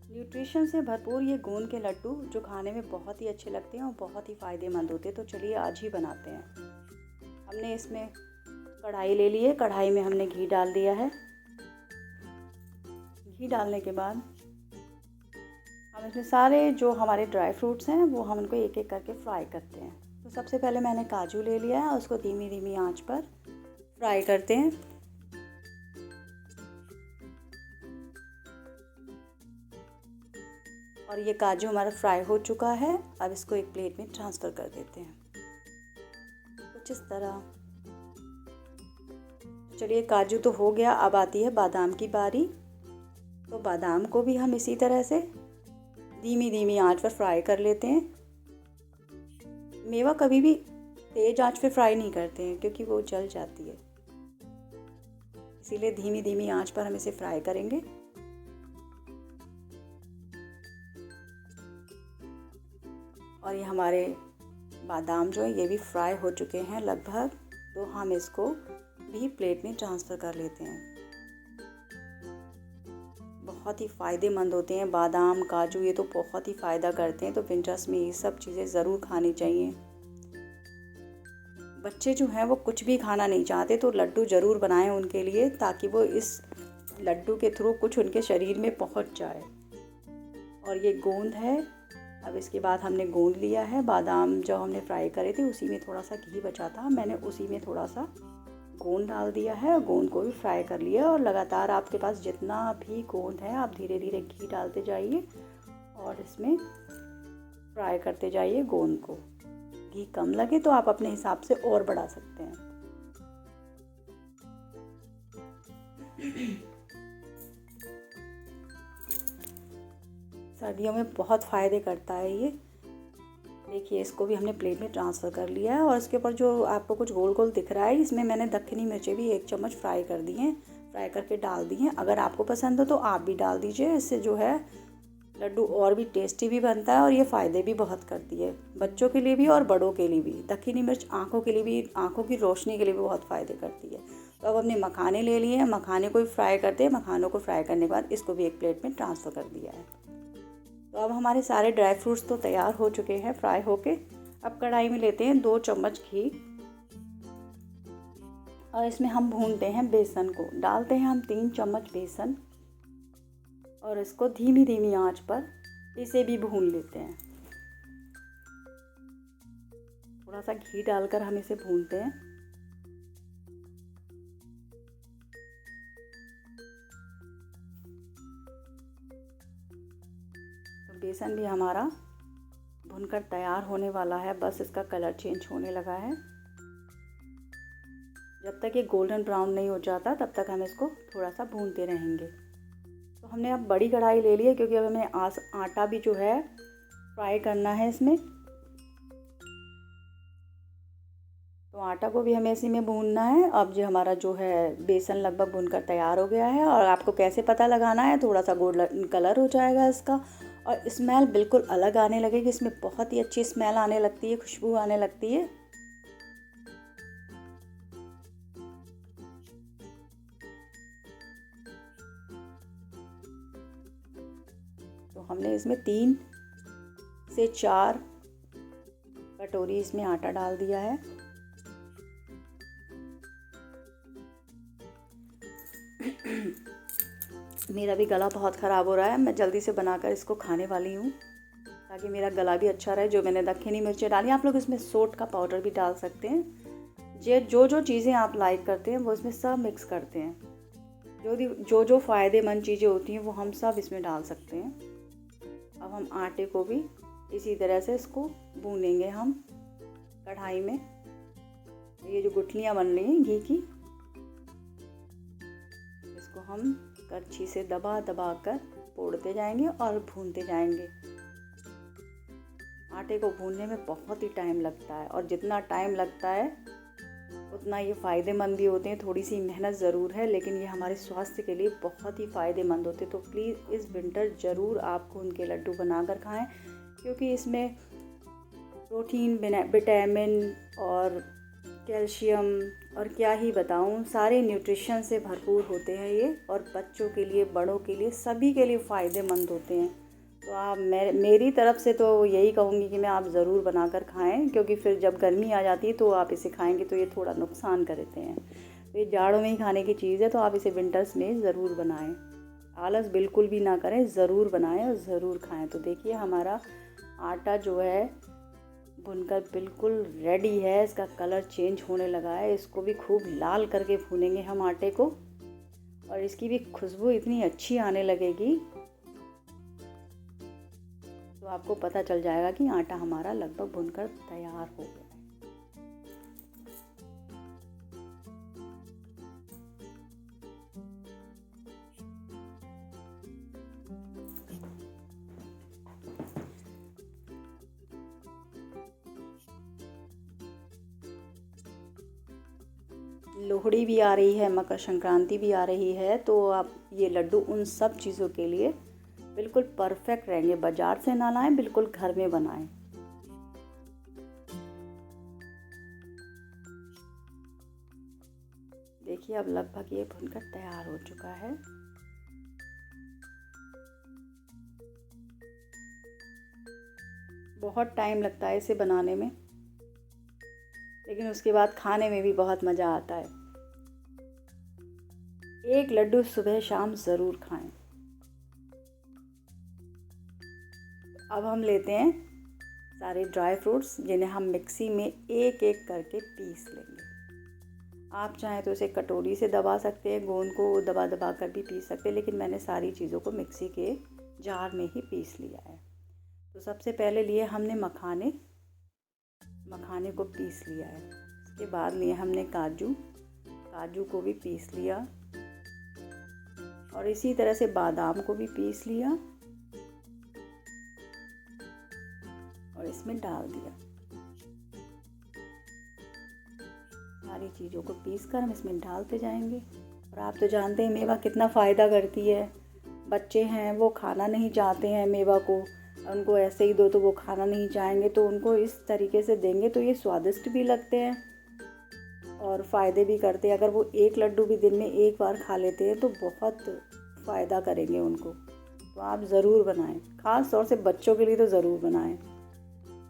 Nutrition से भरपूर ये गोंद के लड्डू जो खाने में बहुत ही अच्छे लगते हैं और बहुत ही फ़ायदेमंद होते हैं। तो चलिए आज ही बनाते हैं। हमने इसमें कढ़ाई ले ली है, कढ़ाई में हमने घी डाल दिया है। घी डालने के बाद हम इसमें सारे जो हमारे ड्राई फ्रूट्स हैं वो हम उनको एक एक करके फ्राई करते हैं। तो सबसे पहले मैंने काजू ले लिया है, उसको धीमी धीमी आंच पर फ्राई करते हैं। और ये काजू हमारा फ्राई हो चुका है। अब इसको एक प्लेट में ट्रांसफ़र कर देते हैं कुछ इस तरह। चलिए काजू तो हो गया, अब आती है बादाम की बारी। तो बादाम को भी हम इसी तरह से धीमी धीमी आंच पर फ्राई कर लेते हैं। मेवा कभी भी तेज़ आंच पे फ्राई नहीं करते हैं क्योंकि वो जल जाती है, इसीलिए धीमी धीमी आंच पर हम इसे फ्राई करेंगे। और ये हमारे बादाम जो है ये भी फ्राई हो चुके हैं लगभग। तो हम इसको भी प्लेट में ट्रांसफ़र कर लेते हैं। बहुत ही फ़ायदेमंद होते हैं बादाम, काजू, ये तो बहुत ही फ़ायदा करते हैं। तो विंटर्स में ये सब चीज़ें ज़रूर खानी चाहिए। बच्चे जो हैं वो कुछ भी खाना नहीं चाहते तो लड्डू ज़रूर बनाएं उनके लिए, ताकि वो इस लड्डू के थ्रू कुछ उनके शरीर में पहुंच जाए। और ये गोंद है। अब इसके बाद हमने गोंद लिया है। बादाम जो हमने फ्राई करे थे उसी में थोड़ा सा घी बचा था, मैंने उसी में थोड़ा सा गोंद डाल दिया है और गोंद को भी फ्राई कर लिया। और लगातार आपके पास जितना भी गोंद है आप धीरे धीरे घी डालते जाइए और इसमें फ्राई करते जाइए गोंद को। घी कम लगे तो आप अपने हिसाब से और बढ़ा सकते हैं। सर्दियों में बहुत फ़ायदे करता है ये। देखिए इसको भी हमने प्लेट में ट्रांसफ़र कर लिया है। और इसके ऊपर जो आपको कुछ गोल गोल दिख रहा है, इसमें मैंने दक्खनी मिर्चें भी 1 चम्मच फ्राई कर दी हैं, फ्राई करके डाल दी हैं। अगर आपको पसंद हो तो आप भी डाल दीजिए, इससे जो है लड्डू और भी टेस्टी भी बनता है और ये फ़ायदे भी बहुत करती है, बच्चों के लिए भी और बड़ों के लिए भी। दक्खनी मिर्च आँखों के लिए भी, आँखों की रोशनी के लिए भी बहुत फ़ायदे करती है। तो अब हमने मखाने ले लिए हैं, मखाने को भी फ्राई करते हैं। मखानों को फ्राई करने के बाद इसको भी एक प्लेट में ट्रांसफ़र कर दिया है। तो अब हमारे सारे ड्राई फ्रूट्स तो तैयार हो चुके हैं फ्राई होके। अब कढ़ाई में लेते हैं 2 चम्मच घी और इसमें हम भूनते हैं बेसन को। डालते हैं हम 3 चम्मच बेसन और इसको धीमी धीमी आंच पर इसे भी भून लेते हैं। थोड़ा सा घी डालकर हम इसे भूनते हैं। तो बेसन भी हमारा भुनकर तैयार होने वाला है, बस इसका कलर चेंज होने लगा है। जब तक ये गोल्डन ब्राउन नहीं हो जाता तब तक हम इसको थोड़ा सा भूनते रहेंगे। तो हमने अब बड़ी कढ़ाई ले ली है क्योंकि अब हमें आटा भी जो है फ्राई करना है इसमें। तो आटा को भी हमें इसी में भूनना है। अब जो हमारा जो है बेसन लगभग भुनकर तैयार हो गया है। और आपको कैसे पता लगाना है, थोड़ा सा गोल्डन कलर हो जाएगा इसका और स्मेल बिल्कुल अलग आने लगेगी। इसमें बहुत ही अच्छी स्मेल आने लगती है, खुशबू आने लगती है। तो हमने इसमें 3 से 4 कटोरी इसमें आटा डाल दिया है। मेरा भी गला बहुत ख़राब हो रहा है, मैं जल्दी से बनाकर इसको खाने वाली हूँ ताकि मेरा गला भी अच्छा रहे। जो मैंने दक्खनी मिर्चें डाली, आप लोग इसमें सोंठ का पाउडर भी डाल सकते हैं। जो चीज़ें आप लाइक करते हैं वो इसमें सब मिक्स करते हैं। जो फ़ायदेमंद चीज़ें होती हैं वो हम सब इसमें डाल सकते हैं। अब हम आटे को भी इसी तरह से इसको भूनेंगे हम कढ़ाई में। ये जो गुठलियाँ बन रही हैं घी की, इसको हम करछी से दबा दबा कर पोड़ते जाएंगे और भूनते जाएंगे। आटे को भूनने में बहुत ही टाइम लगता है और जितना टाइम लगता है उतना ये फ़ायदेमंद भी होते हैं। थोड़ी सी मेहनत ज़रूर है लेकिन ये हमारे स्वास्थ्य के लिए बहुत ही फ़ायदेमंद होते हैं। तो प्लीज़ इस विंटर ज़रूर आपको उनके लड्डू बनाकर खाएं, क्योंकि इसमें प्रोटीन, विटामिन और कैल्शियम और क्या ही बताऊं, सारे न्यूट्रिशन से भरपूर होते हैं ये, और बच्चों के लिए, बड़ों के लिए, सभी के लिए फ़ायदेमंद होते हैं। तो आप मेरी तरफ से तो यही कहूँगी कि मैं आप ज़रूर बनाकर खाएं, क्योंकि फिर जब गर्मी आ जाती है तो आप इसे खाएंगे तो ये थोड़ा नुकसान करते हैं। तो ये जाड़ों में ही खाने की चीज़ है, तो आप इसे विंटर्स में ज़रूर बनाएं। आलस बिल्कुल भी ना करें, ज़रूर बनाएं और ज़रूर खाएं। तो देखिए हमारा आटा जो है भुनकर बिल्कुल रेडी है, इसका कलर चेंज होने लगा है। इसको भी खूब लाल करके भूनेंगे हम आटे को, और इसकी भी खुशबू इतनी अच्छी आने लगेगी तो आपको पता चल जाएगा कि आटा हमारा लगभग भुनकर तैयार हो गया है। लोहड़ी भी आ रही है, मकर संक्रांति भी आ रही है, तो आप ये लड्डू उन सब चीज़ों के लिए बिल्कुल परफेक्ट रहेंगे। बाजार से ना लाएं, बिल्कुल घर में बनाएं। देखिए अब लगभग ये भुनकर तैयार हो चुका है। बहुत टाइम लगता है इसे बनाने में, लेकिन उसके बाद खाने में भी बहुत मज़ा आता है। एक लड्डू सुबह शाम ज़रूर खाएं। अब हम लेते हैं सारे ड्राई फ्रूट्स, जिन्हें हम मिक्सी में एक एक करके पीस लेंगे। आप चाहें तो इसे कटोरी से दबा सकते हैं, गोंद को दबा दबा कर भी पीस सकते हैं, लेकिन मैंने सारी चीज़ों को मिक्सी के जार में ही पीस लिया है। तो सबसे पहले लिए हमने मखाने को पीस लिया है। उसके बाद लिए हमने काजू को भी पीस लिया, और इसी तरह से बादाम को भी पीस लिया और इसमें डाल दिया। सारी चीज़ों को पीस कर हम इसमें डालते जाएंगे। और आप तो जानते हैं मेवा कितना फ़ायदा करती है। बच्चे हैं वो खाना नहीं चाहते हैं मेवा को, उनको ऐसे ही दो तो वो खाना नहीं चाहेंगे, तो उनको इस तरीके से देंगे तो ये स्वादिष्ट भी लगते हैं और फ़ायदे भी करते हैं। अगर वो एक लड्डू भी दिन में एक बार खा लेते हैं तो बहुत फ़ायदा करेंगे उनको। तो आप ज़रूर बनाएं, ख़ास तौर से बच्चों के लिए तो ज़रूर बनाएं।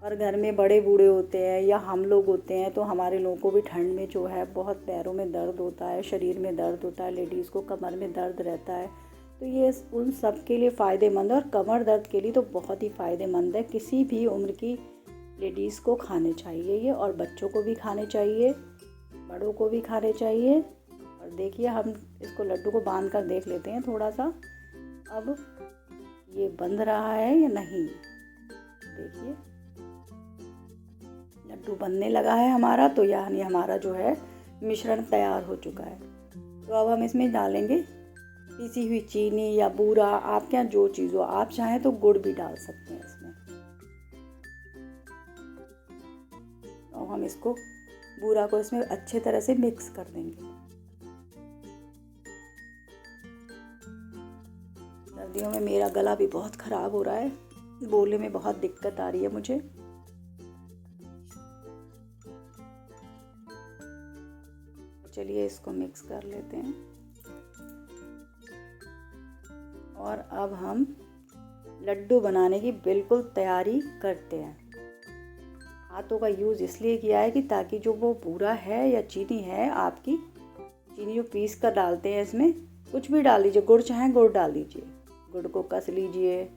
और घर में बड़े बूढ़े होते हैं या हम लोग होते हैं, तो हमारे लोगों को भी ठंड में जो है बहुत पैरों में दर्द होता है, शरीर में दर्द होता है, लेडीज़ को कमर में दर्द रहता है, तो ये उन सब के लिए फ़ायदेमंद है। और कमर दर्द के लिए तो बहुत ही फ़ायदेमंद है। किसी भी उम्र की लेडीज़ को खाने चाहिए ये, और बच्चों को भी खाने चाहिए, बड़ों को भी खाने चाहिए। और देखिए हम इसको लड्डू को बांध कर देख लेते हैं थोड़ा सा, अब ये बंध रहा है या नहीं। देखिए लड्डू बनने लगा है हमारा, तो यानी हमारा जो है मिश्रण तैयार हो चुका है। तो अब हम इसमें डालेंगे पिसी हुई चीनी या बूरा, आपके यहाँ जो चीज़ हो। आप चाहें तो गुड़ भी डाल सकते हैं इसमें। तो हम इसको बूरा को इसमें अच्छे तरह से मिक्स कर देंगे। सर्दियों में मेरा गला भी बहुत ख़राब हो रहा है, बोलने में बहुत दिक्कत आ रही है मुझे। चलिए इसको मिक्स कर लेते हैं। और अब हम लड्डू बनाने की बिल्कुल तैयारी करते हैं। हाथों का यूज़ इसलिए किया है कि ताकि जो वो बूरा है या चीनी है, आपकी चीनी जो पीस कर डालते हैं इसमें, कुछ भी डाल दीजिए, गुड़ चाहें गुड़ डाल दीजिए, गुड़ को कस लीजिए,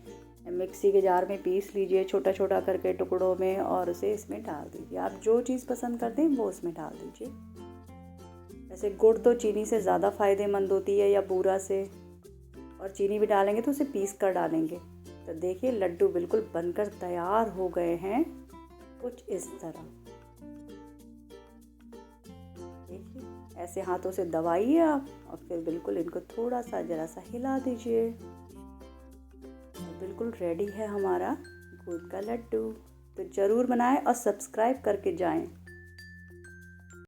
मिक्सी के जार में पीस लीजिए छोटा छोटा करके टुकड़ों में, और उसे इसमें डाल दीजिए। आप जो चीज़ पसंद करते हैं वो उसमें डाल दीजिए। वैसे गुड़ तो चीनी से ज़्यादा फ़ायदेमंद होती है, या बूरा से, और चीनी भी डालेंगे तो उसे पीस कर डालेंगे। तो देखिए लड्डू बिल्कुल बनकर तैयार हो गए हैं, कुछ इस तरह। देखिए ऐसे हाथों से दबाइए आप, और फिर बिल्कुल इनको थोड़ा सा ज़रा सा हिला दीजिए। बिल्कुल रेडी है हमारा दूध का लड्डू। तो ज़रूर बनाएं और सब्सक्राइब करके जाएं।